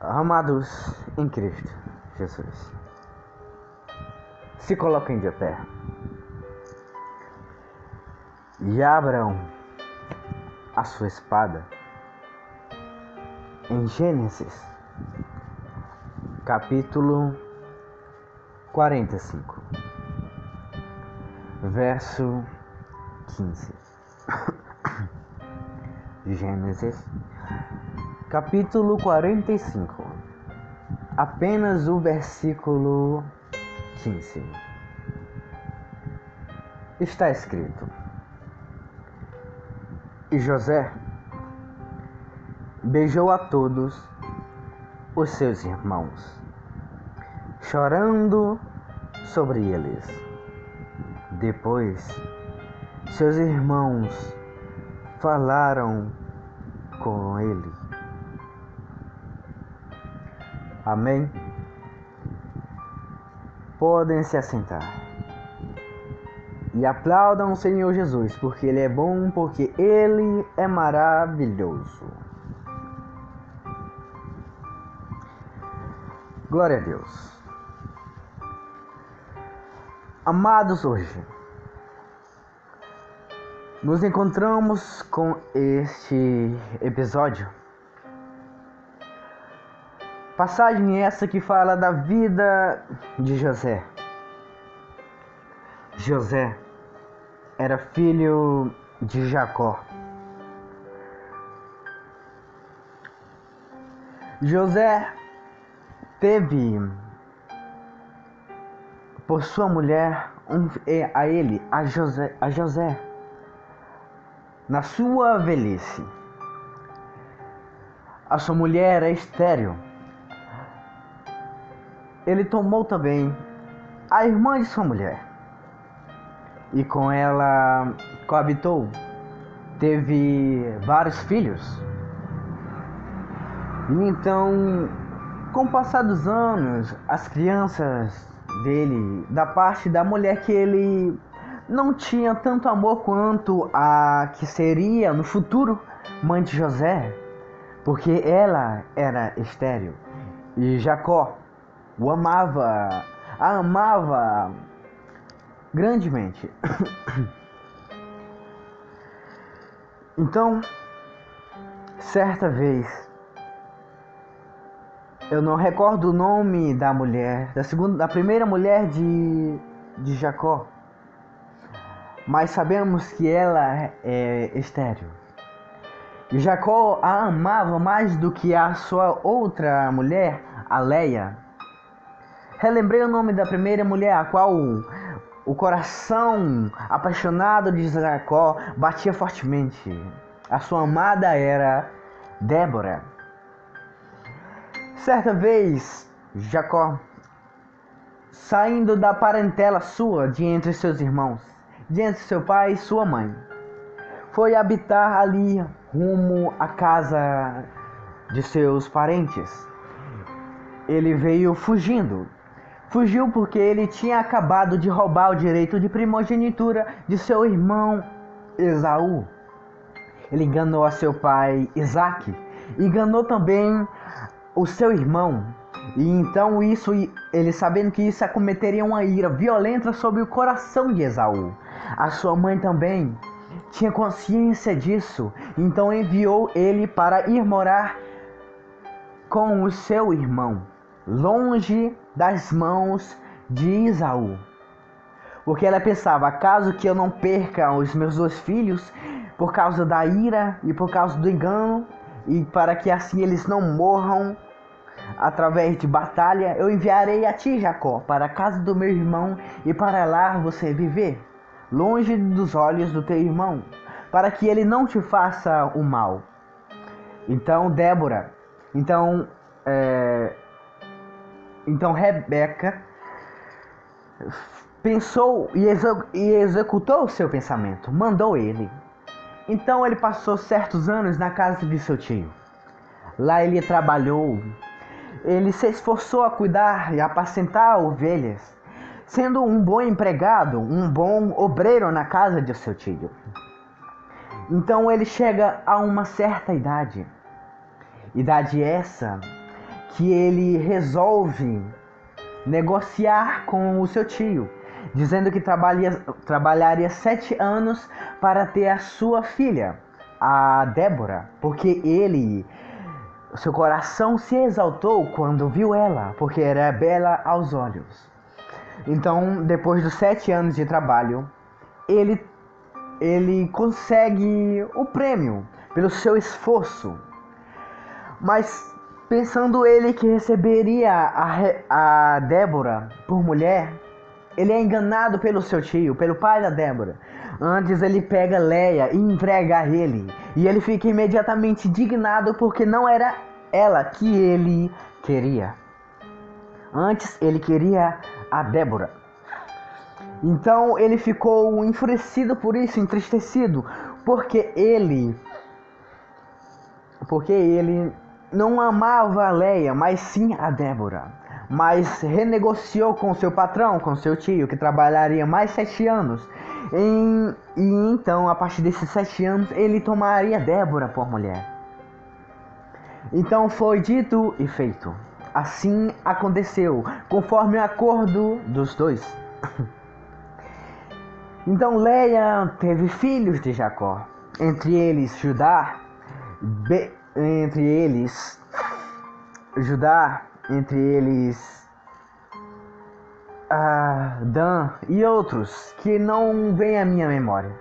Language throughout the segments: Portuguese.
Amados em Cristo Jesus, se coloquem de pé e abram a sua espada em Gênesis, capítulo 45, verso 15. Gênesis, capítulo 45, apenas o versículo 15. Está escrito: E José beijou a todos os seus irmãos, chorando sobre eles. Depois, seus irmãos falaram com ele. Amém? Podem se assentar. E aplaudam o Senhor Jesus, porque Ele é bom, porque Ele é maravilhoso. Glória a Deus. Amados, hoje nos encontramos com este episódio. Passagem essa que fala da vida de José. José era filho de Jacó. José teve por sua mulher a José na sua velhice. A sua mulher era estéril. Ele tomou também a irmã de sua mulher e com ela coabitou. Teve vários filhos. E então, com o passar dos anos, as crianças dele, da parte da mulher que ele não tinha tanto amor quanto a que seria no futuro mãe de José, porque ela era estéril. E Jacó a amava grandemente. Então, certa vez, eu não recordo o nome da mulher, da primeira mulher de Jacó, mas sabemos que ela é estéril. E Jacó a amava mais do que a sua outra mulher, a Leia. Relembrei o nome da primeira mulher, a qual o coração apaixonado de Jacó batia fortemente. A sua amada era Débora. Certa vez, Jacó, saindo da parentela sua de entre seus irmãos, de entre seu pai e sua mãe, foi habitar ali rumo à casa de seus parentes. Ele veio fugindo. Fugiu porque ele tinha acabado de roubar o direito de primogenitura de seu irmão Esaú. Ele enganou a seu pai Isaque, enganou também o seu irmão. E então ele sabendo que isso acometeria uma ira violenta sobre o coração de Esaú. A sua mãe também tinha consciência disso, então enviou ele para ir morar com o seu irmão, longe das mãos de Esaú. Porque ela pensava: caso que eu não perca os meus dois filhos por causa da ira e por causa do engano, e para que assim eles não morram através de batalha, eu enviarei a ti, Jacó, para a casa do meu irmão, e para lá você viver, longe dos olhos do teu irmão, para que ele não te faça o mal. Então Rebeca pensou e executou o seu pensamento, mandou ele. Então ele passou certos anos na casa de seu tio. Lá ele trabalhou, ele se esforçou a cuidar e apacentar ovelhas, sendo um bom empregado, um bom obreiro na casa de seu tio. Então ele chega a uma certa idade essa que ele resolve negociar com o seu tio, dizendo que trabalharia 7 anos para ter a sua filha, a Débora, porque seu coração se exaltou quando viu ela, porque era bela aos olhos. Então, depois dos 7 anos de trabalho, ele consegue o prêmio pelo seu esforço. Mas pensando ele que receberia a Débora por mulher, ele é enganado pelo seu tio, pelo pai da Débora. Antes ele pega Leia e entrega a ele. E ele fica imediatamente indignado porque não era ela que ele queria. Antes ele queria a Débora. Então ele ficou enfurecido por isso, entristecido, porque ele não amava a Leia, mas sim a Débora. Mas renegociou com seu patrão, com seu tio, que trabalharia mais 7 anos. E então, a partir desses 7 anos, ele tomaria Débora por mulher. Então foi dito e feito. Assim aconteceu, conforme o acordo dos dois. Então Leia teve filhos de Jacó, entre eles Judá, entre eles Dan e outros que não vêm à minha memória.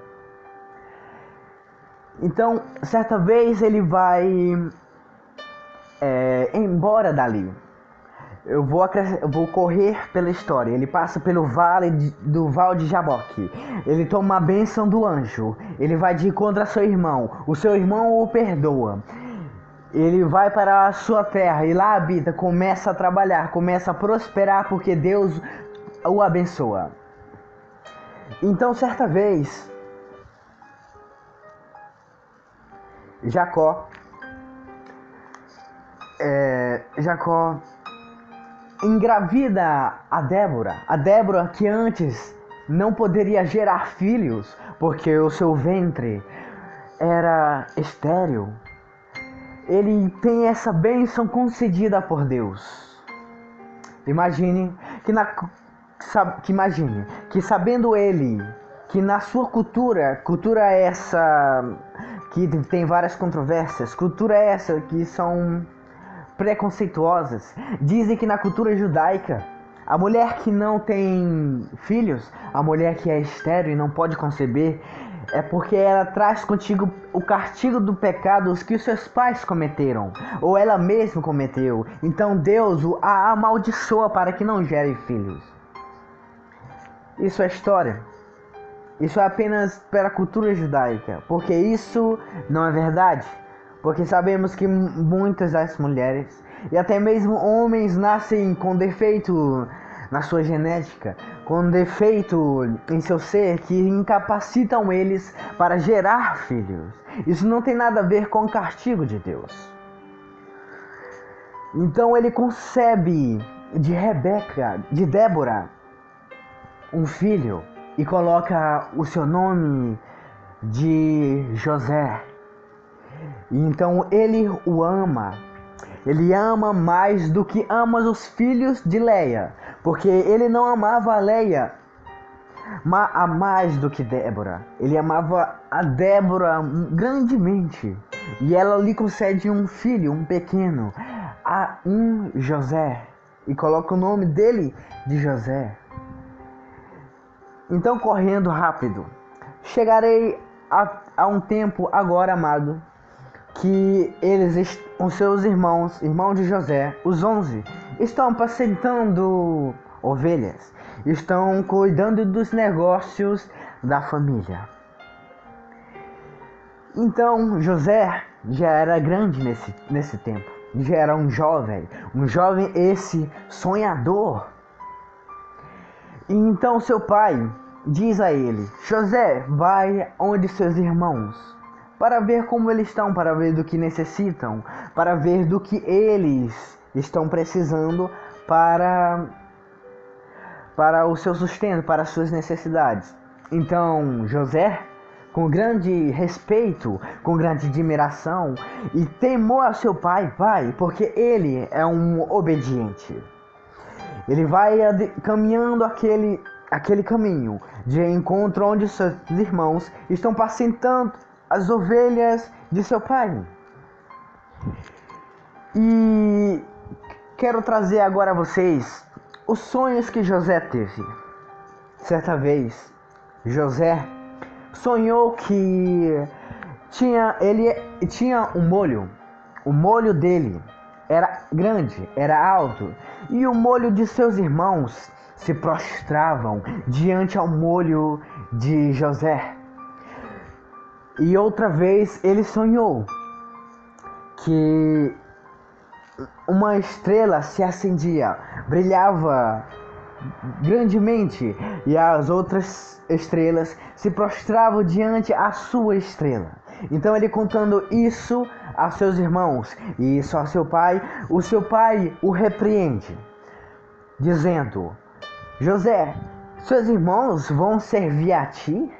Então, certa vez ele vai embora dali. Eu vou correr pela história. Ele passa pelo vale do Val de Jaboque. Ele toma a bênção do anjo. Ele vai de encontro a seu irmão. O seu irmão o perdoa. Ele vai para a sua terra e lá habita, começa a trabalhar, começa a prosperar porque Deus o abençoa. Então, certa vez, Jacó engravida a Débora que antes não poderia gerar filhos porque o seu ventre era estéril. Ele tem essa bênção concedida por Deus. Imagine que sabendo ele que na sua cultura essa que tem várias controvérsias, cultura essa que são preconceituosas, dizem que na cultura judaica a mulher que não tem filhos, a mulher que é estéril e não pode conceber, é porque ela traz contigo o castigo do pecado que os seus pais cometeram, ou ela mesma cometeu. Então Deus a amaldiçoa para que não gere filhos. Isso é história. Isso é apenas para a cultura judaica, porque isso não é verdade. Porque sabemos que muitas das mulheres e até mesmo homens nascem com defeito na sua genética, com defeito em seu ser que incapacitam eles para gerar filhos. Isso não tem nada a ver com o castigo de Deus. Então ele concebe de Débora, um filho e coloca o seu nome de José. E então ele o ama. Ele ama mais do que ama os filhos de Leia, porque ele não amava a Leia mais do que Débora. Ele amava a Débora grandemente. E ela lhe concede um filho, um pequeno, um José. E coloca o nome dele de José. Então, correndo rápido, chegarei a um tempo agora, amado, que os seus irmãos de José, os 11, estão apacentando ovelhas, estão cuidando dos negócios da família. Então José já era grande nesse tempo, já era um jovem esse sonhador. E então seu pai diz a ele: José, vai onde seus irmãos, para ver como eles estão, para ver do que necessitam, para ver do que eles estão precisando para o seu sustento, para as suas necessidades. Então José com grande respeito, com grande admiração e temor a seu pai, porque ele é um obediente. Ele vai caminhando aquele caminho de encontro onde seus irmãos estão apacentando as ovelhas de seu pai. E quero trazer agora a vocês os sonhos que José teve. Certa vez, José sonhou que ele tinha um molho. O molho dele era grande, era alto, e o molho de seus irmãos se prostravam diante ao molho de José. E outra vez ele sonhou que uma estrela se acendia, brilhava grandemente, e as outras estrelas se prostravam diante a sua estrela. Então ele contando isso a seus irmãos e isso a seu pai, o seu pai o repreende, dizendo: José, seus irmãos vão servir a ti?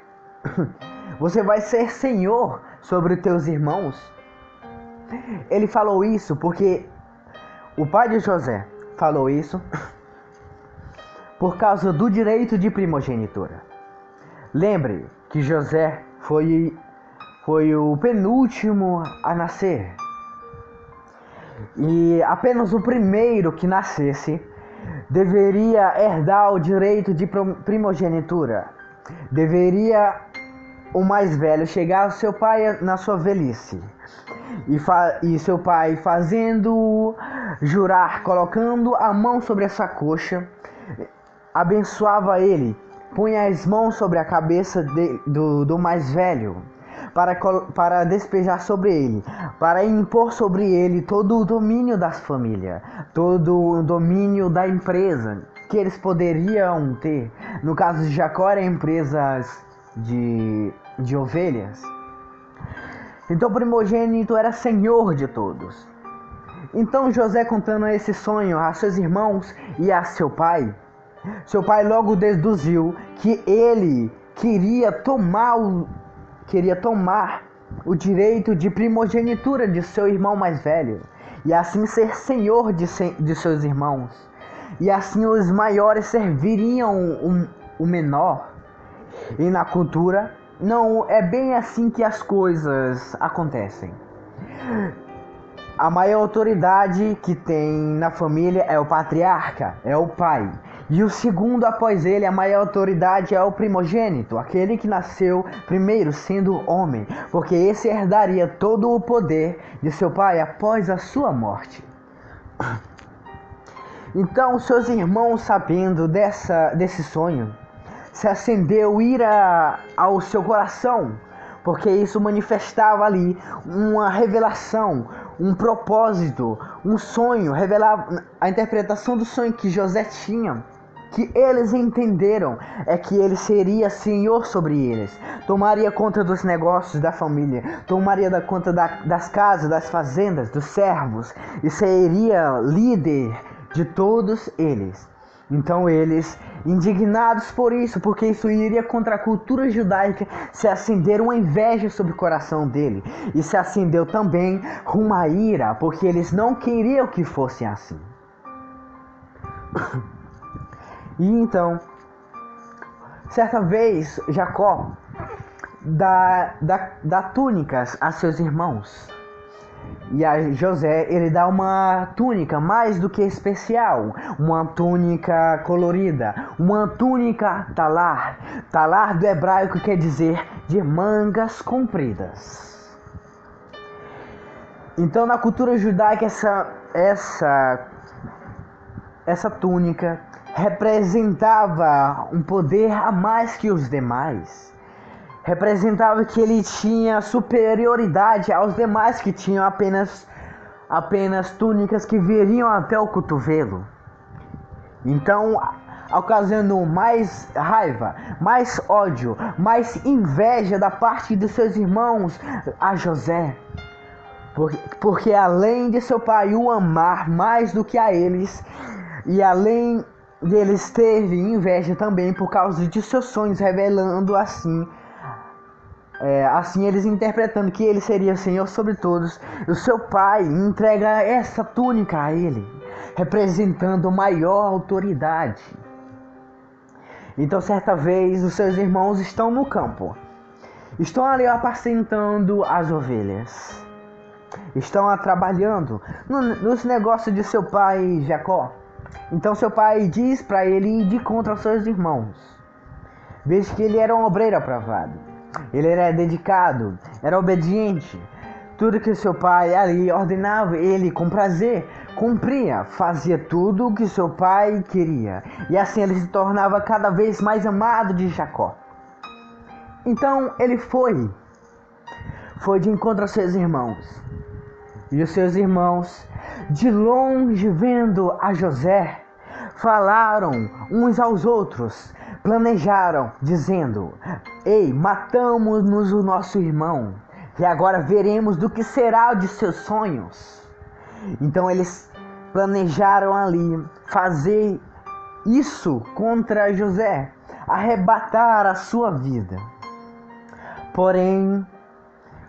Você vai ser senhor sobre os teus irmãos? Ele falou isso porque o pai de José falou isso por causa do direito de primogenitura. Lembre que José foi o penúltimo a nascer. E apenas o primeiro que nascesse deveria herdar o direito de primogenitura. Deveria o mais velho chegar ao seu pai na sua velhice. E seu pai fazendo jurar, colocando a mão sobre essa coxa, abençoava ele, punha as mãos sobre a cabeça do mais velho, para despejar sobre ele, para impor sobre ele todo o domínio das famílias, todo o domínio da empresa que eles poderiam ter. No caso de Jacó, eram empresas de ovelhas. Então o primogênito era senhor de todos. Então José, contando esse sonho a seus irmãos e a seu pai logo deduziu que ele queria tomar o direito de primogenitura de seu irmão mais velho, e assim ser senhor de seus irmãos, e assim os maiores serviriam o menor. E na cultura não é bem assim que as coisas acontecem. A maior autoridade que tem na família é o patriarca, é o pai. E o segundo após ele, a maior autoridade é o primogênito, aquele que nasceu primeiro sendo homem, porque esse herdaria todo o poder de seu pai após a sua morte. Então seus irmãos, sabendo desse sonho, se acendeu ira ao seu coração, porque isso manifestava ali uma revelação, um propósito, um sonho, revelava a interpretação do sonho que José tinha, que eles entenderam é que ele seria senhor sobre eles, tomaria conta dos negócios da família, tomaria conta das casas, das fazendas, dos servos, e seria líder de todos eles. Então eles, indignados por isso, porque isso iria contra a cultura judaica, se acenderam uma inveja sobre o coração dele. E se acendeu também uma ira, porque eles não queriam que fosse assim. E então, certa vez, Jacó dá túnicas a seus irmãos. E a José, ele dá uma túnica mais do que especial, uma túnica colorida, uma túnica talar. Talar do hebraico quer dizer de mangas compridas. Então na cultura judaica essa túnica representava um poder a mais que os demais. Representava que ele tinha superioridade aos demais que tinham apenas túnicas que viriam até o cotovelo. Então, ocasionou mais raiva, mais ódio, mais inveja da parte de seus irmãos a José. Porque além de seu pai o amar mais do que a eles, e além deles terem inveja também por causa de seus sonhos, revelando assim assim eles interpretando que ele seria Senhor sobre todos, o seu pai entrega essa túnica a ele, representando maior autoridade. Então certa vez os seus irmãos estão no campo, estão ali apacentando as ovelhas, estão trabalhando nos negócios de seu pai Jacó. Então seu pai diz para ele ir de contra os seus irmãos, veja que ele era um obreiro aprovado. Ele era dedicado, era obediente. Tudo que seu pai ali ordenava, ele com prazer cumpria, fazia tudo o que seu pai queria. E assim ele se tornava cada vez mais amado de Jacó. Então ele foi de encontro aos seus irmãos. E os seus irmãos, de longe vendo a José, falaram uns aos outros, planejaram, dizendo: ei, matamos-nos o nosso irmão, e agora veremos do que será de seus sonhos. Então eles planejaram ali fazer isso contra José, arrebatar a sua vida. Porém,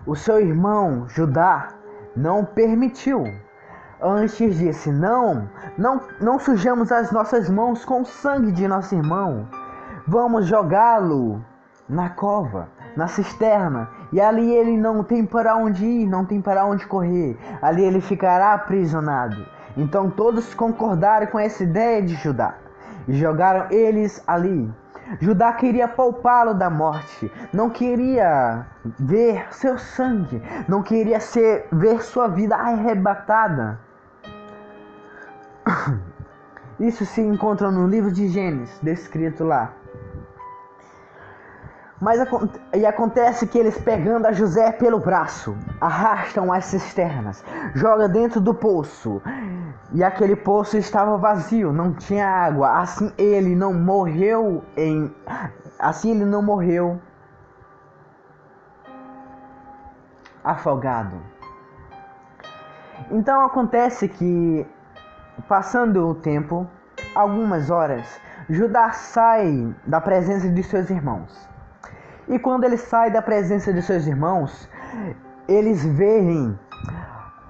o seu irmão Judá não permitiu. Antes disse: não sujamos as nossas mãos com o sangue de nosso irmão. Vamos jogá-lo na cova, na cisterna, e ali ele não tem para onde ir, não tem para onde correr. Ali ele ficará aprisionado. Então todos concordaram com essa ideia de Judá e jogaram eles ali. Judá queria poupá-lo da morte, não queria ver seu sangue, não queria ver sua vida arrebatada. Isso se encontra no livro de Gênesis, descrito lá. Mas acontece que eles, pegando a José pelo braço, arrastam as cisternas, jogam dentro do poço. E aquele poço estava vazio, não tinha água. Assim ele não morreu afogado. Então acontece que, passando o tempo, algumas horas, Judá sai da presença de seus irmãos. E quando ele sai da presença de seus irmãos, eles veem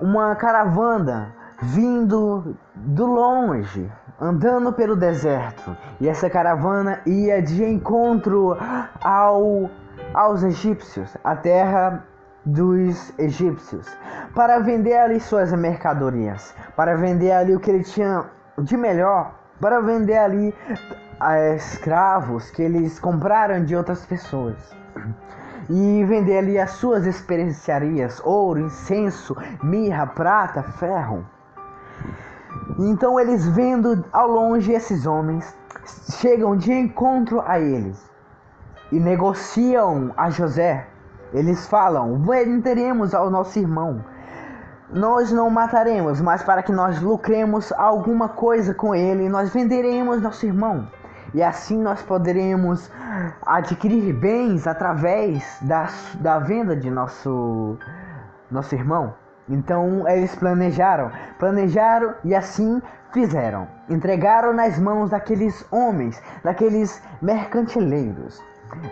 uma caravana vindo do longe, andando pelo deserto. E essa caravana ia de encontro aos egípcios, a terra dos egípcios, para vender ali suas mercadorias, para vender ali o que ele tinha de melhor, para vender ali escravos que eles compraram de outras pessoas, e vender ali as suas especiarias, ouro, incenso, mirra, prata, ferro. Então eles, vendo ao longe esses homens, chegam de encontro a eles e negociam a José. Eles falam: venderemos ao nosso irmão, nós não mataremos, mas para que nós lucremos alguma coisa com ele, nós venderemos nosso irmão. E assim nós poderemos adquirir bens através da venda de nosso irmão. Então eles planejaram e assim fizeram. Entregaram nas mãos daqueles homens, daqueles mercantileiros.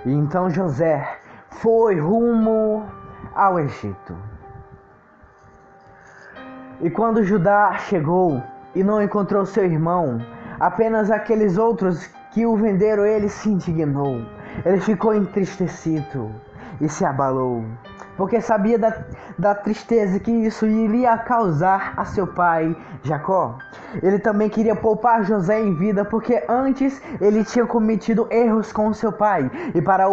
E então José foi rumo ao Egito. E quando Judá chegou e não encontrou seu irmão, apenas aqueles outros que o venderam, ele se indignou. Ele ficou entristecido e se abalou, porque sabia da tristeza que isso iria causar a seu pai Jacó. Ele também queria poupar José em vida, porque antes ele tinha cometido erros com o seu pai, e para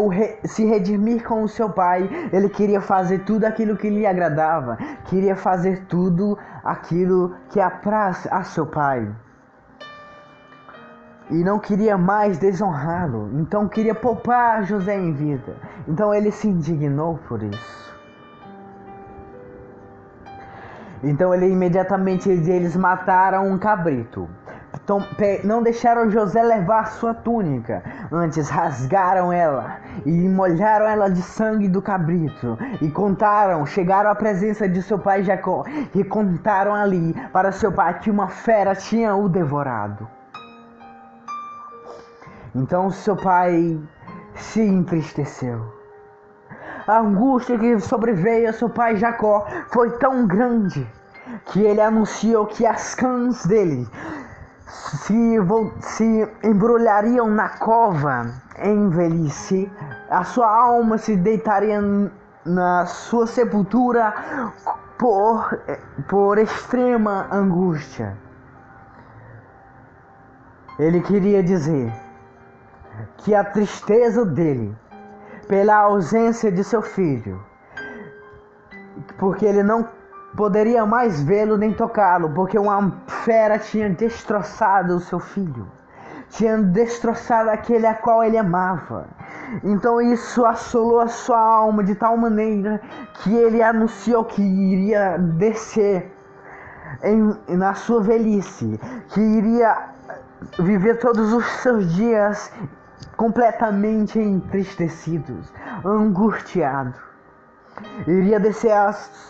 se redimir com o seu pai, ele queria fazer tudo aquilo que lhe agradava, queria fazer tudo aquilo que apraz a seu pai. E não queria mais desonrá-lo, então queria poupar José em vida. Então ele se indignou por isso. Então eles mataram um cabrito. Então, não deixaram José levar sua túnica, antes rasgaram ela e molharam ela de sangue do cabrito. E chegaram à presença de seu pai Jacó e contaram ali para seu pai que uma fera tinha o devorado. Então seu pai se entristeceu. A angústia que sobreveio a seu pai Jacó foi tão grande que ele anunciou que as cãs dele se embrulhariam na cova em velhice, a sua alma se deitaria na sua sepultura por extrema angústia. Ele queria dizer que a tristeza dele pela ausência de seu filho, porque ele não poderia mais vê-lo nem tocá-lo, porque uma fera tinha destroçado o seu filho, tinha destroçado aquele a qual ele amava. Então isso assolou a sua alma de tal maneira que ele anunciou que iria descer na sua velhice, que iria viver todos os seus dias completamente entristecidos, angustiado. Iria descer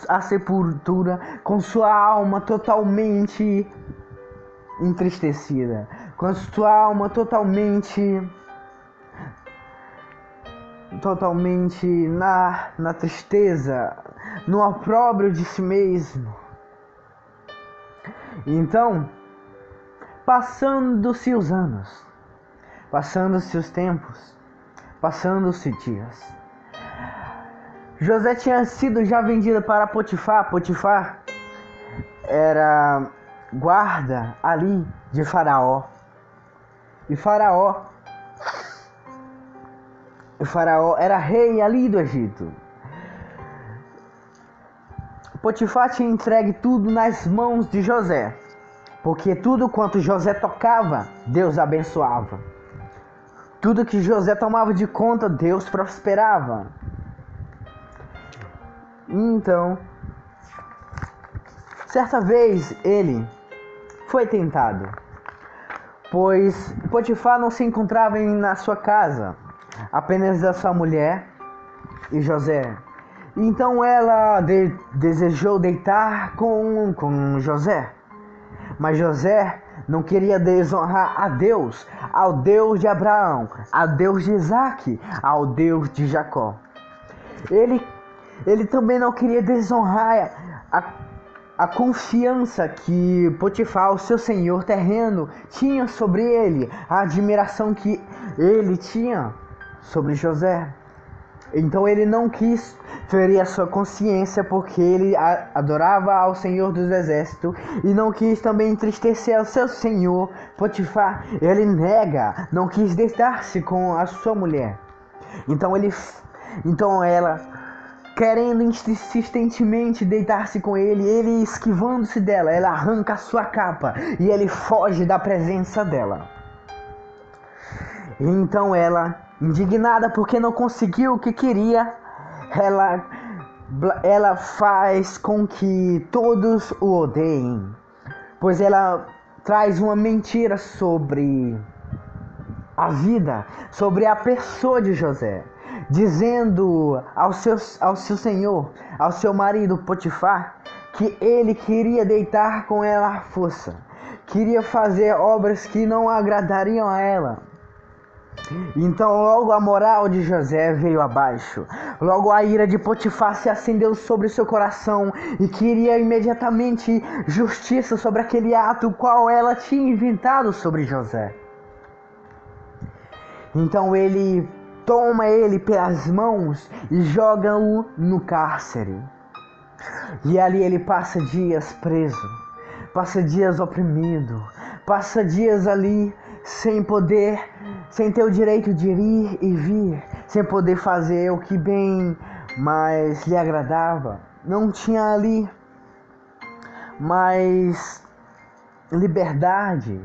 a sepultura com sua alma totalmente entristecida, com sua alma totalmente na tristeza, no opróbrio de si mesmo. Então, passando-se os anos, passando-se os tempos, passando-se dias, José tinha sido já vendido para Potifar. Potifar era guarda ali de Faraó. E Faraó era rei ali do Egito. Potifar tinha entregue tudo nas mãos de José, porque tudo quanto José tocava, Deus abençoava. Tudo que José tomava de conta, Deus prosperava. Então, certa vez ele foi tentado, pois Potifar não se encontrava na sua casa, apenas a sua mulher e José. Então ela desejou deitar com José, mas José não queria desonrar a Deus, ao Deus de Abraão, ao Deus de Isaac, ao Deus de Jacó. Ele também não queria desonrar a confiança que Potifar, o seu senhor terreno, tinha sobre ele, a admiração que ele tinha sobre José. Então ele não quis ferir a sua consciência, porque ele adorava ao Senhor dos Exércitos, e não quis também entristecer ao seu senhor Potifar. Ele não quis deitar-se com a sua mulher. Então ela, querendo insistentemente deitar-se com ele esquivando-se dela, ela arranca a sua capa e ele foge da presença dela. Então ela, indignada porque não conseguiu o que queria, ela faz com que todos o odeiem, pois ela traz uma mentira sobre a vida, sobre a pessoa de José, dizendo ao seu senhor, ao seu marido Potifar, que ele queria deitar com ela à força, queria fazer obras que não agradariam a ela. Então logo a moral de José veio abaixo, logo a ira de Potifar se acendeu sobre seu coração e queria imediatamente justiça sobre aquele ato qual ela tinha inventado sobre José. Então ele toma ele pelas mãos e joga-o no cárcere. E ali ele passa dias preso, passa dias oprimido, passa dias ali sem ter o direito de ir e vir, sem poder fazer o que bem mais lhe agradava. Não tinha ali mais liberdade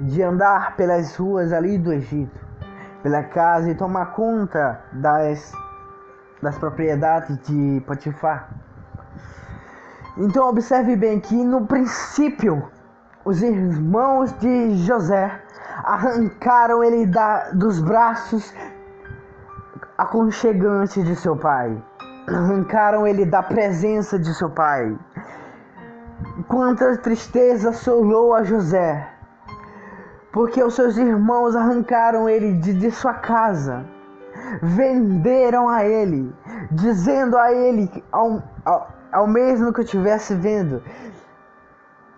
de andar pelas ruas ali do Egito, pela casa, e tomar conta das propriedades de Potifar. Então observe bem que no princípio os irmãos de José arrancaram ele dos braços aconchegantes de seu pai, arrancaram ele da presença de seu pai. Quanta tristeza assolou a José, porque os seus irmãos arrancaram ele de sua casa, venderam a ele, dizendo a ele, ao mesmo que eu estivesse vendo,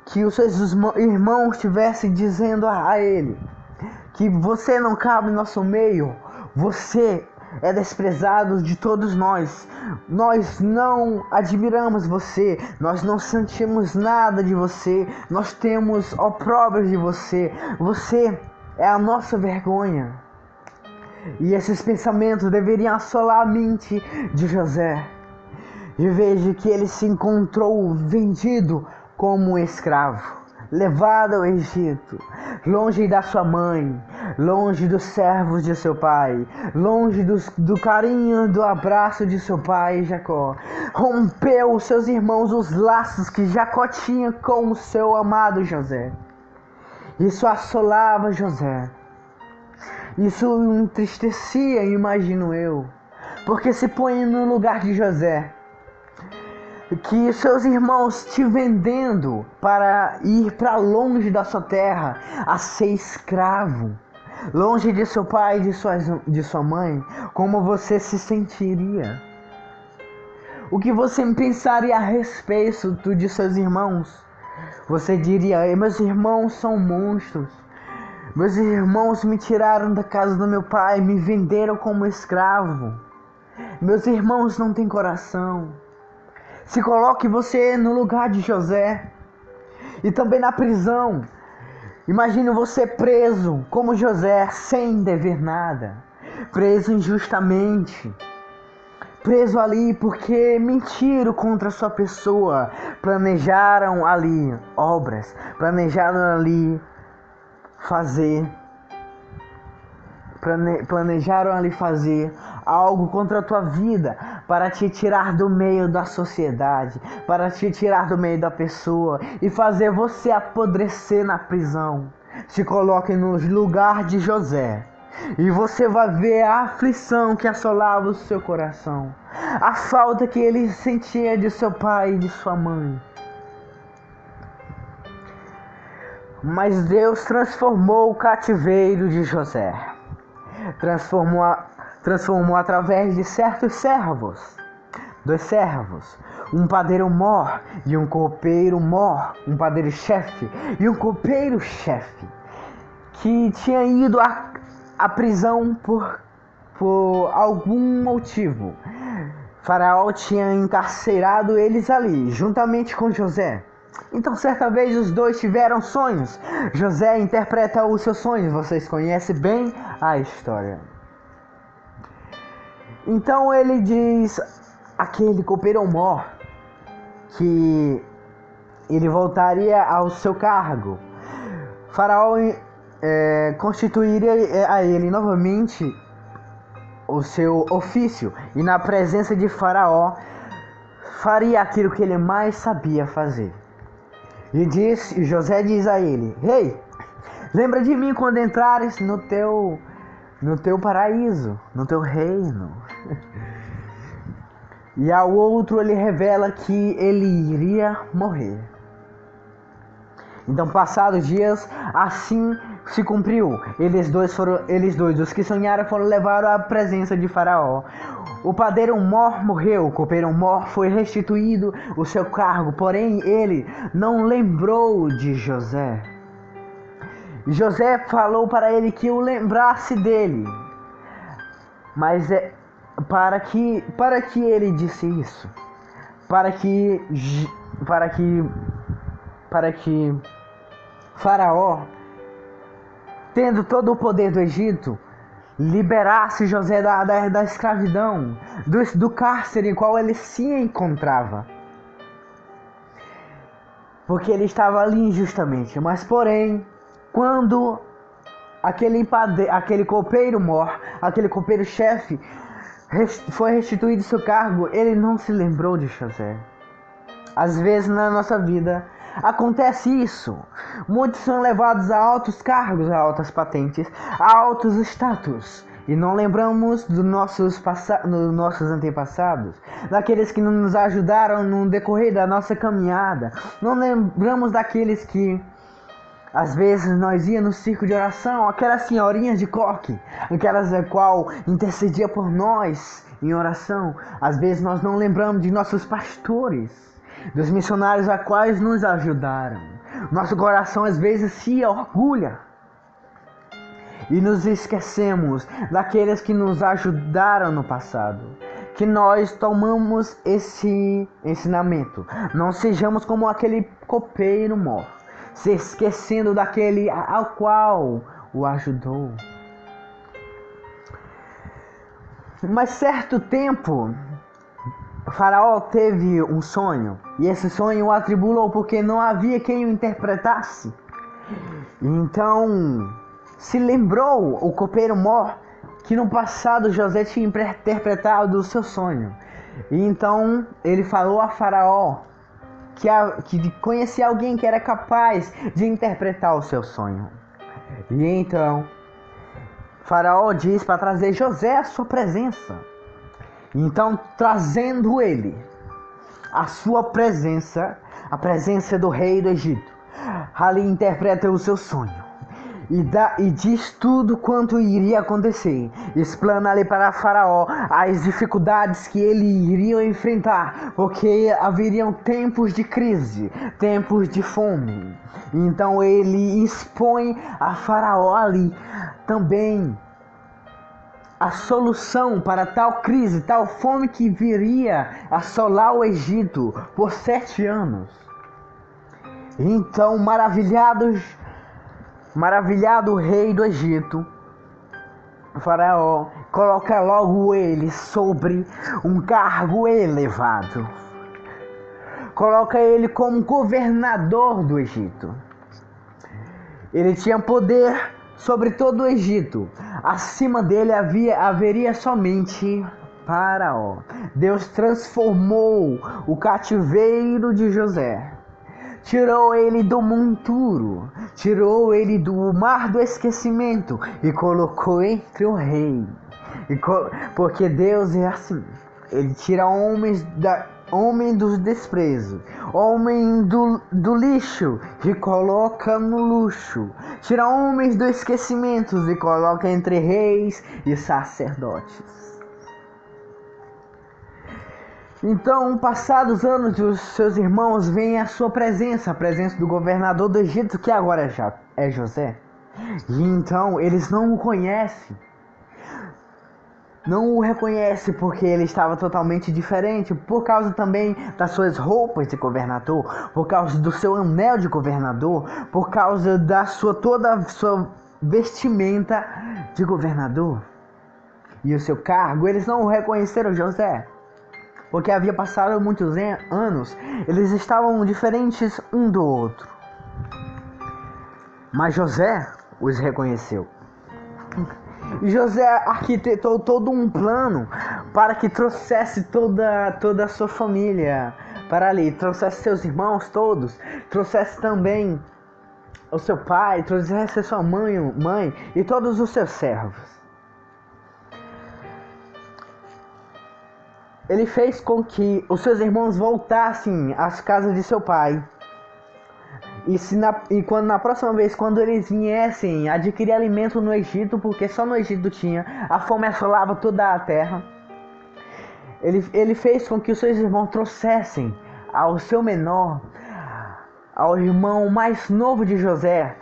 que os seus irmãos estivessem dizendo a ele, que você não cabe no nosso meio, você é desprezado de todos nós não admiramos você, nós não sentimos nada de você, nós temos opróbrios de você, você é a nossa vergonha. E esses pensamentos deveriam assolar a mente de José. E veja que ele se encontrou vendido como escravo, levado ao Egito, longe da sua mãe, longe dos servos de seu pai, longe do carinho, do abraço de seu pai Jacó. Rompeu os seus irmãos os laços que Jacó tinha com o seu amado José. Isso assolava José. Isso o entristecia, imagino eu, porque se põe no lugar de José, que seus irmãos te vendendo para ir para longe da sua terra, a ser escravo, longe de seu pai e de sua mãe, como você se sentiria? O que você pensaria a respeito de seus irmãos? Você diria: meus irmãos são monstros, meus irmãos me tiraram da casa do meu pai, me venderam como escravo, meus irmãos não têm coração. Se coloque você no lugar de José. E também na prisão. Imagine você preso como José, sem dever nada. Preso injustamente. Preso ali porque mentiram contra a sua pessoa. Planejaram ali obras. Planejaram ali fazer algo contra a tua vida, para te tirar do meio da sociedade, para te tirar do meio da pessoa e fazer você apodrecer na prisão. Se coloque no lugar de José e você vai ver a aflição que assolava o seu coração, a falta que ele sentia de seu pai e de sua mãe. Mas Deus transformou o cativeiro de José. Transformou através de certos servos, dois servos, um padeiro-mor e um copeiro-mor, um padeiro-chefe e um copeiro-chefe, que tinha ido à prisão por algum motivo. Faraó tinha encarcerado eles ali, juntamente com José. Então, certa vez, os dois tiveram sonhos. José interpreta os seus sonhos. Vocês conhecem bem a história. Então, ele diz àquele copeiro-mor que ele voltaria ao seu cargo. Faraó constituiria a ele novamente o seu ofício. E na presença de Faraó, faria aquilo que ele mais sabia fazer. E José diz a ele: Ei, lembra de mim quando entrares no teu paraíso, no teu reino. E ao outro ele revela que ele iria morrer. Então, passados dias, assim se cumpriu. Eles dois, os que sonharam, foram levados à presença de Faraó. O padeiro-mor morreu, o copeiro-mor foi restituído o seu cargo, porém ele não lembrou de José. José falou para ele que o lembrasse dele. Mas para que ele disse isso? Para que Faraó, tendo todo o poder do Egito, liberasse José da escravidão, do cárcere em qual ele se encontrava. Porque ele estava ali injustamente. Mas porém, quando aquele copeiro-mor, aquele copeiro-chefe, foi restituído seu cargo, ele não se lembrou de José. Às vezes na nossa vida acontece isso. Muitos são levados a altos cargos, a altas patentes, a altos status, e não lembramos dos nossos antepassados, daqueles que nos ajudaram no decorrer da nossa caminhada. Não lembramos daqueles que Às vezes nós ia no circo de oração, aquelas senhorinhas de coque, aquelas a qual intercedia por nós em oração. Às vezes nós não lembramos de nossos pastores, dos missionários a quais nos ajudaram. Nosso coração às vezes se orgulha e nos esquecemos daqueles que nos ajudaram no passado. Que nós tomamos esse ensinamento. Não sejamos como aquele copeiro mor, se esquecendo daquele ao qual o ajudou. Mas certo tempo, Faraó teve um sonho, e esse sonho o atribulou porque não havia quem o interpretasse. Então se lembrou o copeiro mor que no passado José tinha interpretado o seu sonho. E então ele falou a Faraó que conhecia alguém que era capaz de interpretar o seu sonho. E então Faraó diz para trazer José à sua presença. Então, trazendo ele à sua presença, a presença do rei do Egito, ali interpreta o seu sonho e diz tudo quanto iria acontecer. Explana ali para Faraó as dificuldades que ele iria enfrentar, porque haveriam tempos de crise, tempos de fome. Então ele expõe a Faraó ali também a solução para tal crise, tal fome que viria assolar o Egito por 7 anos. Então, maravilhado o rei do Egito, Faraó, coloca logo ele sobre um cargo elevado. Coloca ele como governador do Egito. Ele tinha poder sobre todo o Egito. Acima dele haveria somente Faraó. Deus transformou o cativeiro de José. Tirou ele do monturo, tirou ele do mar do esquecimento e colocou entre o rei. Porque Deus é assim, ele tira homem do desprezo, homem do lixo e coloca no luxo. Tira homens do esquecimento e coloca entre reis e sacerdotes. Então, passados anos, os seus irmãos veem a sua presença, a presença do governador do Egito, que agora já é José. E então, eles não o conhecem. Não o reconhecem porque ele estava totalmente diferente, por causa também das suas roupas de governador, por causa do seu anel de governador, por causa da toda a sua vestimenta de governador. E o seu cargo, eles não o reconheceram José. Porque havia passado muitos anos, eles estavam diferentes um do outro. Mas José os reconheceu. E José arquitetou todo um plano para que trouxesse toda a sua família para ali. Trouxesse seus irmãos todos, trouxesse também o seu pai, trouxesse a sua mãe e todos os seus servos. Ele fez com que os seus irmãos voltassem às casas de seu pai. Quando na próxima vez, quando eles viessem adquirir alimento no Egito, porque só no Egito tinha, a fome assolava toda a terra. Ele fez com que os seus irmãos trouxessem ao seu menor, ao irmão mais novo de José,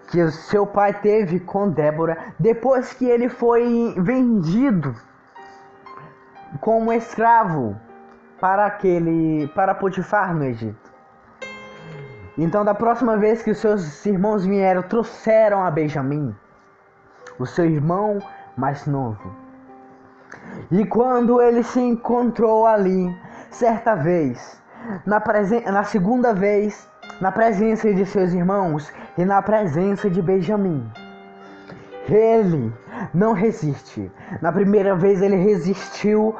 que o seu pai teve com Débora, depois que ele foi vendido como escravo para Potifar no Egito. Então, da próxima vez que os seus irmãos vieram, trouxeram a Benjamim, o seu irmão mais novo. E quando ele se encontrou ali, certa vez, na segunda vez, na presença de seus irmãos e na presença de Benjamim, ele não resiste. Na primeira vez ele resistiu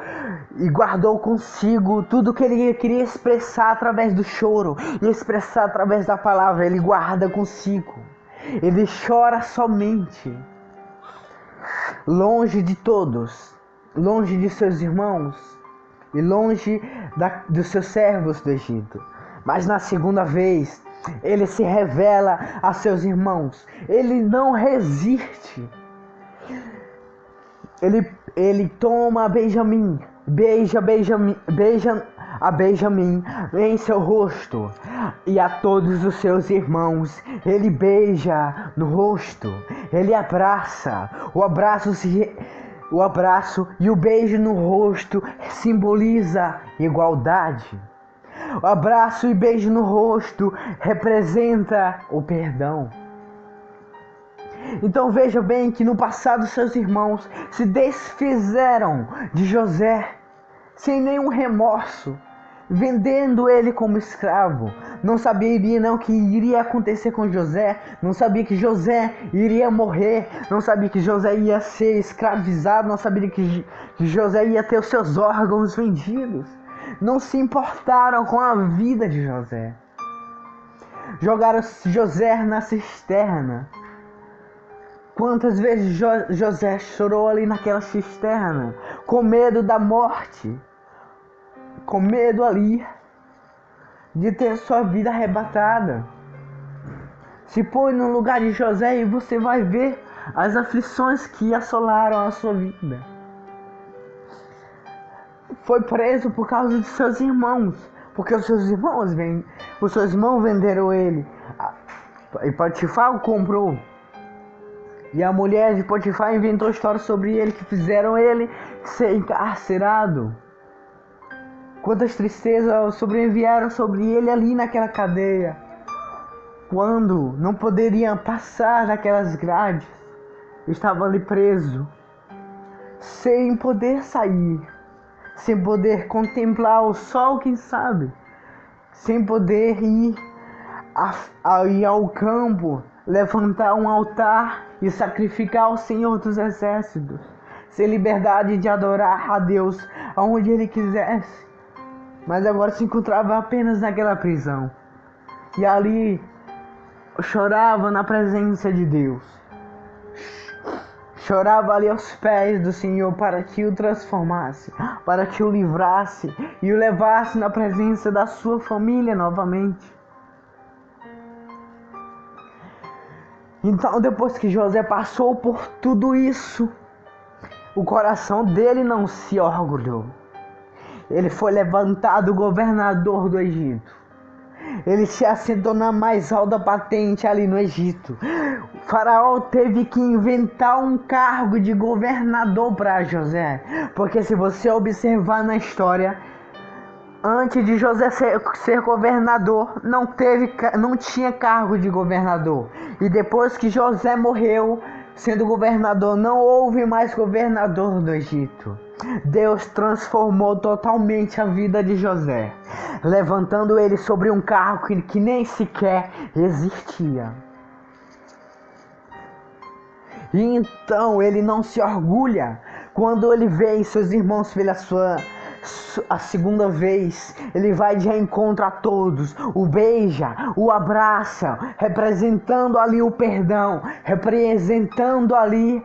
e guardou consigo tudo que ele queria expressar através do choro e expressar através da palavra. Ele guarda consigo. Ele chora somente, longe de todos, longe de seus irmãos e longe dos seus servos do Egito. Mas na segunda vez, Ele se revela a seus irmãos. Ele não resiste. Ele toma Benjamim, beija a Benjamim em seu rosto, e a todos os seus irmãos ele beija no rosto. Ele abraça. O abraço e o beijo no rosto simboliza igualdade. O abraço e beijo no rosto representa o perdão. Então veja bem que no passado seus irmãos se desfizeram de José sem nenhum remorso, vendendo ele como escravo. Não sabiam o que iria acontecer com José, não sabia que José iria morrer, não sabia que José ia ser escravizado, não sabia que José ia ter os seus órgãos vendidos. Não se importaram com a vida de José. Jogaram José na cisterna. Quantas vezes José chorou ali naquela cisterna, com medo da morte, com medo ali de ter sua vida arrebatada. Se põe no lugar de José e você vai ver as aflições que assolaram a sua vida. Foi preso por causa de seus irmãos, porque os seus irmãos venderam ele. E Potifar o comprou. E a mulher de Potifar inventou histórias sobre ele que fizeram ele ser encarcerado. Quantas tristezas sobrevieram sobre ele ali naquela cadeia, quando não poderia passar daquelas grades. Estava ali preso, sem poder sair, sem poder contemplar o sol, quem sabe, sem poder ir ao campo, levantar um altar e sacrificar ao Senhor dos Exércitos, sem liberdade de adorar a Deus aonde ele quisesse. Mas agora se encontrava apenas naquela prisão, e ali chorava na presença de Deus, chorava ali aos pés do Senhor para que o transformasse, para que o livrasse e o levasse na presença da sua família novamente. Então, depois que José passou por tudo isso, o coração dele não se orgulhou. Ele foi levantado governador do Egito. Ele se assentou na mais alta patente ali no Egito. O faraó teve que inventar um cargo de governador para José, porque se você observar na história, antes de José ser governador, não tinha cargo de governador. E depois que José morreu, sendo governador, não houve mais governador do Egito. Deus transformou totalmente a vida de José, levantando ele sobre um cargo que nem sequer existia. E então ele não se orgulha quando ele vê seus irmãos pela a segunda vez. Ele vai de encontro a todos, o beija, o abraça, representando ali o perdão, representando ali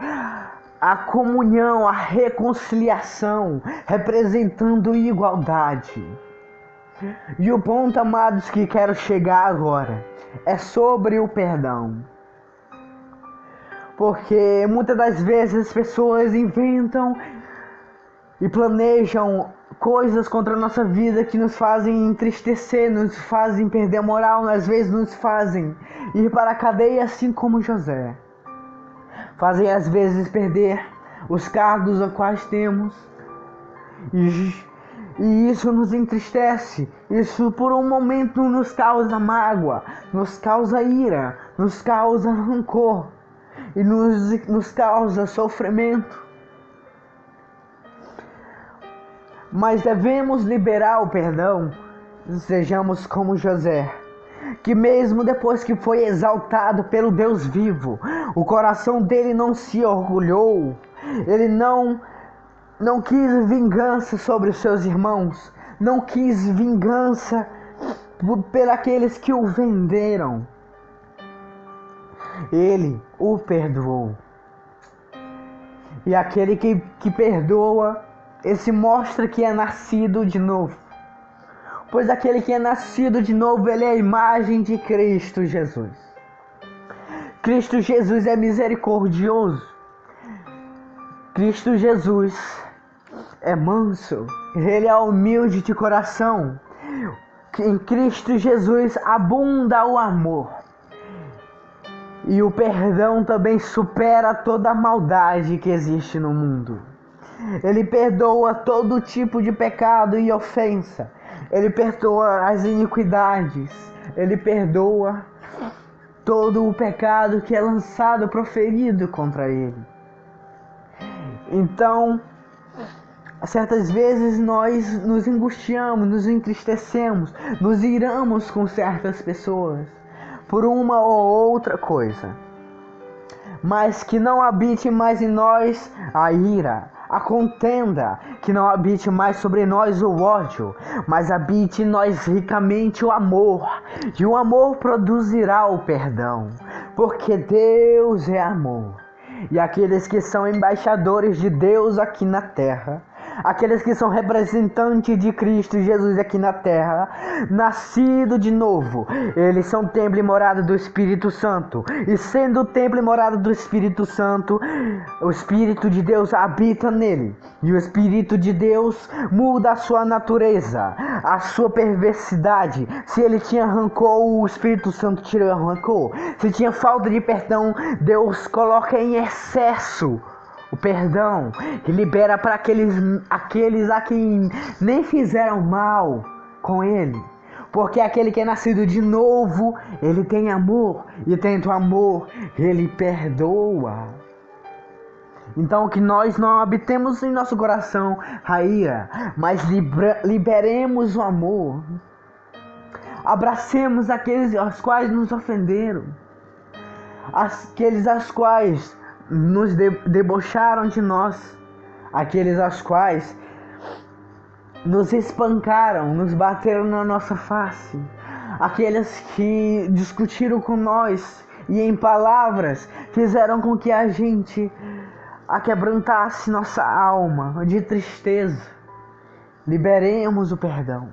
a comunhão, a reconciliação, representando igualdade. E o ponto, amados, que quero chegar agora é sobre o perdão. Porque muitas das vezes as pessoas inventam e planejam coisas contra a nossa vida que nos fazem entristecer, nos fazem perder a moral, às vezes nos fazem ir para a cadeia, assim como José. Fazem às vezes perder os cargos a quais temos. E isso nos entristece. Isso por um momento nos causa mágoa, nos causa ira, nos causa rancor e nos causa sofrimento. Mas devemos liberar o perdão. Sejamos como José, que mesmo depois que foi exaltado pelo Deus vivo, o coração dele não se orgulhou. Ele não quis vingança sobre os seus irmãos, não quis vingança pelos que o venderam. Ele o perdoou. E aquele que perdoa, esse mostra que é nascido de novo. pois aquele que é nascido de novo, ele é a imagem de Cristo Jesus. Cristo Jesus é misericordioso. Cristo Jesus é manso. Ele é humilde de coração. Em Cristo Jesus abunda o amor. E o perdão também supera toda a maldade que existe no mundo. Ele perdoa todo tipo de pecado e ofensa. Ele perdoa as iniquidades. Ele perdoa todo o pecado que é lançado, proferido contra ele. Então, certas vezes nós nos angustiamos, nos entristecemos, nos iramos com certas pessoas por uma ou outra coisa, mas que não habite mais em nós a ira, a contenda, que não habite mais sobre nós o ódio, mas habite em nós ricamente o amor, e o amor produzirá o perdão, porque Deus é amor. E aqueles que são embaixadores de Deus aqui na terra, aqueles que são representantes de Cristo Jesus aqui na terra, nascido de novo, eles são templo e morada do Espírito Santo. E sendo o templo e morada do Espírito Santo, o Espírito de Deus habita nele. E o Espírito de Deus muda a sua natureza, a sua perversidade. Se ele tinha rancor, o Espírito Santo tira o rancor. Se tinha falta de perdão, Deus coloca em excesso o perdão, que libera para aqueles a quem nem fizeram mal com ele. Porque aquele que é nascido de novo, ele tem amor, e tendo amor, ele perdoa. Então que nós não habitemos em nosso coração a ira, mas liberemos o amor. Abracemos aqueles aos quais nos ofenderam, aqueles aos quais nos debocharam de nós, aqueles aos quais nos espancaram, nos bateram na nossa face, aqueles que discutiram com nós e em palavras fizeram com que a gente aquebrantasse nossa alma de tristeza. Liberemos o perdão.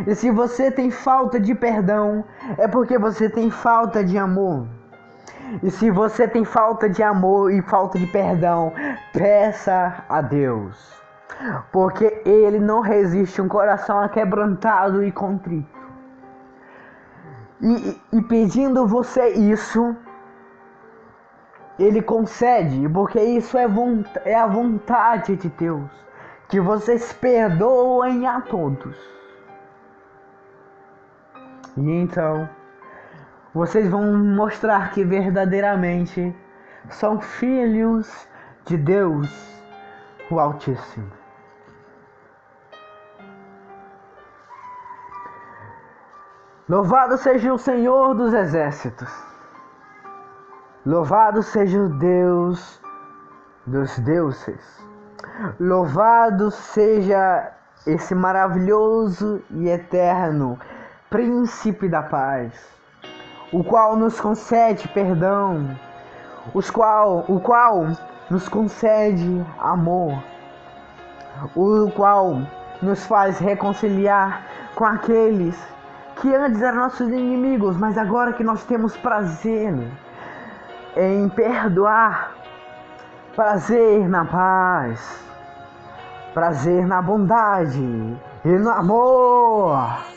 E se você tem falta de perdão, é porque você tem falta de amor. E se você tem falta de amor e falta de perdão, peça a Deus, porque Ele não resiste um coração aquebrantado e contrito. E pedindo você isso, Ele concede, porque isso é a vontade de Deus, que vocês perdoem a todos. E então vocês vão mostrar que verdadeiramente são filhos de Deus, o Altíssimo. Louvado seja o Senhor dos Exércitos. Louvado seja o Deus dos deuses. Louvado seja esse maravilhoso e eterno Príncipe da Paz, o qual nos concede perdão, o qual nos concede amor, o qual nos faz reconciliar com aqueles que antes eram nossos inimigos, mas agora que nós temos prazer em perdoar, prazer na paz, prazer na bondade e no amor.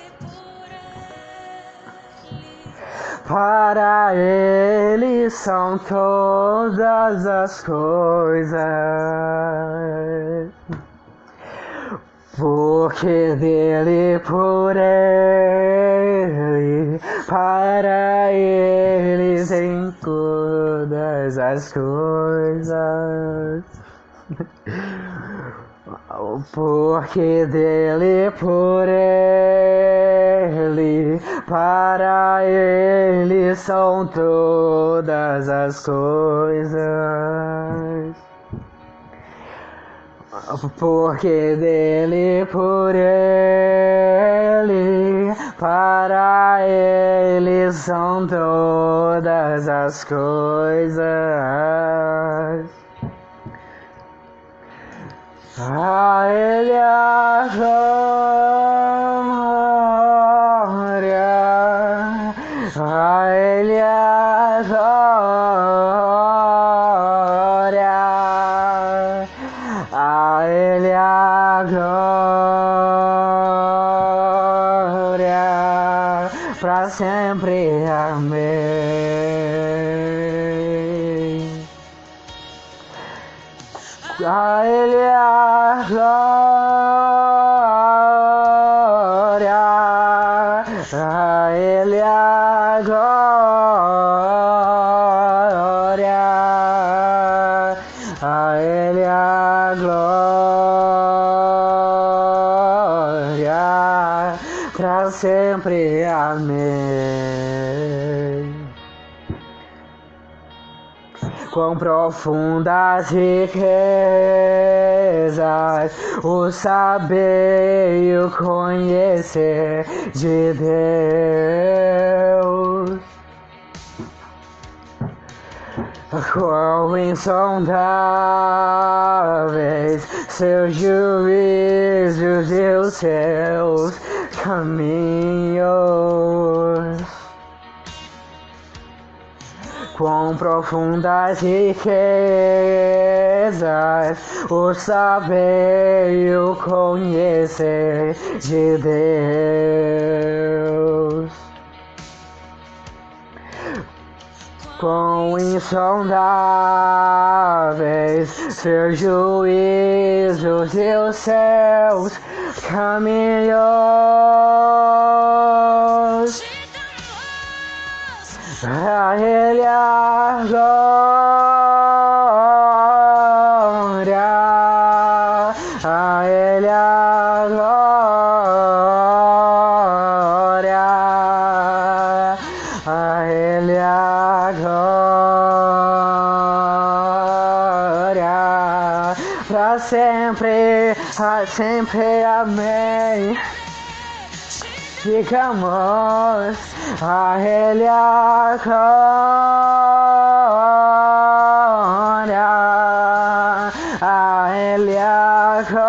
Para Ele são todas as coisas, porque dele, por Ele, para Ele tem todas as coisas. Porque dele, por Ele, para Ele são todas as coisas. Porque dele, por Ele, para Ele são todas as coisas. A Ele a glória. a Ele a glória, a Ele a glória, pra sempre, amém. A Ele a glória, a Ele a glória, a Ele a glória, pra sempre, amém. Quão profundas riquezas o saber e o conhecer de Deus. Quão insondáveis seus juízos e os seus caminhos. Quão profundas riquezas o saber e o conhecer de Deus. Quão insondáveis seus juízos e os seus caminhos. A Ele a glória, a Ele a glória, a Ele a glória, pra sempre, amém. Ficamos a Ele a glória, a Ele a glória,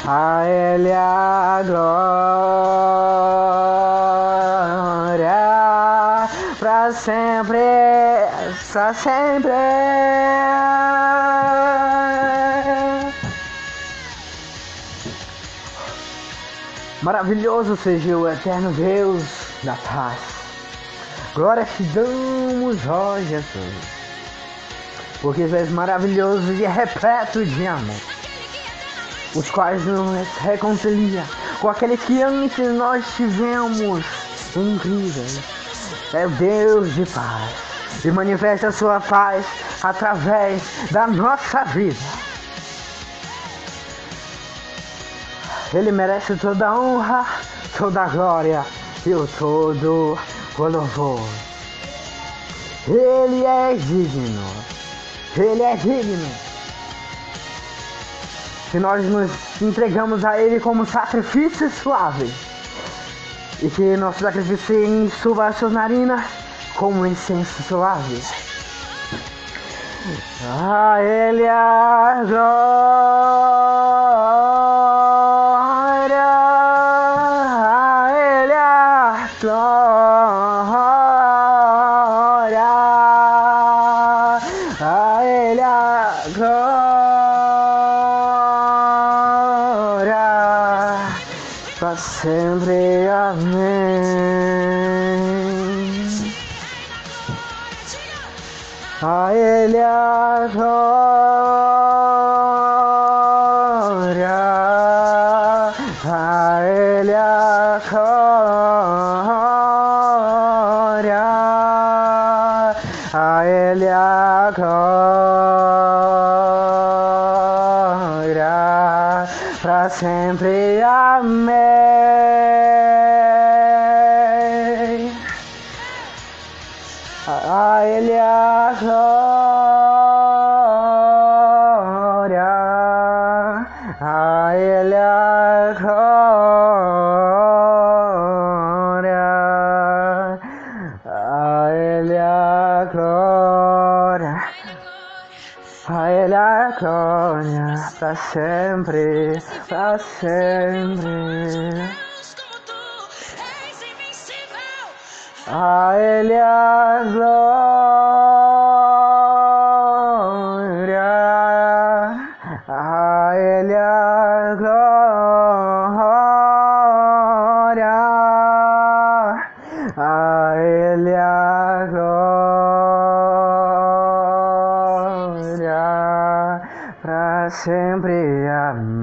a Ele a glória, pra sempre, pra sempre. Maravilhoso seja o eterno Deus da paz. Glória te damos, ó Jesus, porque tu és maravilhoso e repleto de amor, os quais nos reconcilia com aqueles que antes nós tivemos em brigas. É o Deus de paz e manifesta a sua paz através da nossa vida. Ele merece toda a honra, toda a glória e o todo o louvor. Ele é digno. Ele é digno. Se nós nos entregamos a Ele como sacrifício suave, e que nosso sacrifício suba as suas narinas como incenso suave. A Ele a glória, a Ele a glória, a Ele a glória, pra sempre, amém. A Ele a glória, a Ele a glória, a Ele a glória, pra sempre, amém. A Ele a glória, a Ele a glória, a Ele a glória, a Ele a glória, pra para sempre, para sempre. A Ele a glória, a Ele a glória, a Ele a glória, para sempre. Amém.